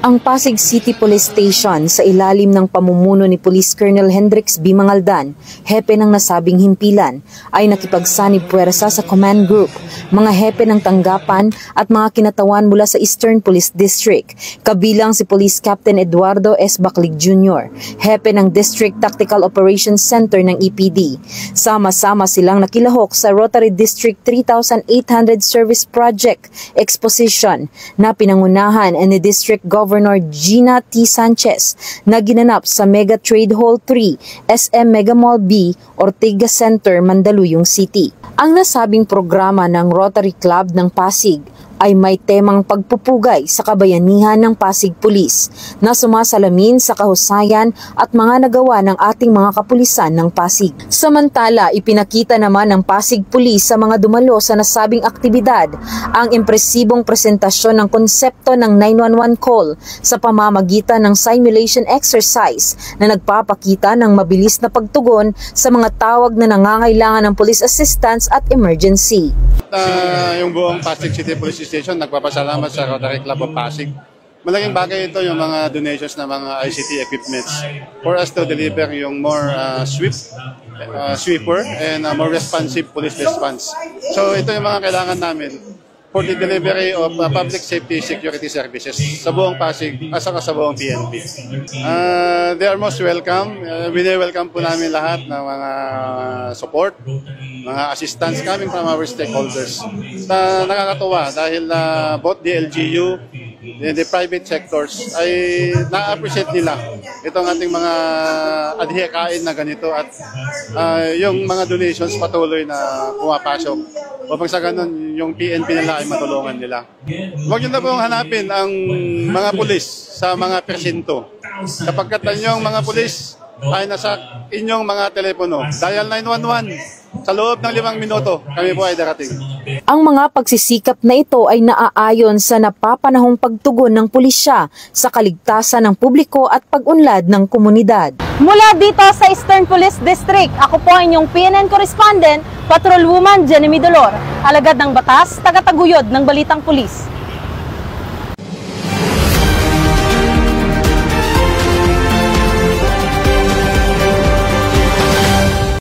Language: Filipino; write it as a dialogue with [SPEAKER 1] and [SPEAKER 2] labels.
[SPEAKER 1] Ang Pasig City Police Station sa ilalim ng pamumuno ni Police Colonel Hendrix B. Mangaldan, hepe ng nasabing himpilan, ay nakipagsanib puwersa sa command group, mga hepe ng tanggapan at mga kinatawan mula sa Eastern Police District, kabilang si Police Captain Eduardo S. Baclig Jr., hepe ng District Tactical Operations Center ng EPD. Sama-sama silang nakilahok sa Rotary District 3,800 Service Project Exposition na pinangunahan ni District Governor Gina T. Sanchez na ginanap sa Mega Trade Hall 3, SM Mega Mall B, Ortigas Center, Mandaluyong City. Ang nasabing programa ng Rotary Club ng Pasig ay may temang pagpupugay sa kabayanihan ng Pasig Police na sumasalamin sa kahusayan at mga nagawa ng ating mga kapulisan ng Pasig. Samantala, ipinakita naman ng Pasig Police sa mga dumalo sa nasabing aktibidad ang impresibong presentasyon ng konsepto ng 911 call sa pamamagitan ng simulation exercise na nagpapakita ng mabilis na pagtugon sa mga tawag na nangangailangan ng police assistance at emergency.
[SPEAKER 2] Yung buong Pasig City Police Station, nagpapasalamat sa Rotary Club of Pasig. Malaking bagay ito yung mga donations ng mga ICT equipments for us to deliver yung more sweeper and more responsive police response. So ito yung mga kailangan namin for the delivery of public safety security services sa buong Pasig at sa buong PNP. They are most welcome. Welcome po namin lahat ng mga support, mga assistance coming from our stakeholders. Nakakatuwa dahil both the LGU and the private sectors ay na-appreciate nila itong ating mga adhikain na ganito at yung mga donations patuloy na pumapasok. Upang sa ganun, yung PNP nila ay matulungan nila. Huwag nyo na pong hanapin ang mga pulis sa mga presinto. Kapag yung mga pulis ay nasa inyong mga telepono, dial 911. Sa loob ng 5 minuto, kami po ay darating.
[SPEAKER 1] Ang mga pagsisikap na ito ay naaayon sa napapanahong pagtugon ng pulisya sa kaligtasan ng publiko at pag-unlad ng komunidad. Mula dito sa Eastern Police District, ako po ang inyong PNN correspondent, Patrolwoman Jenny Dolor, alagad ng batas, tagataguyod ng Balitang Pulis.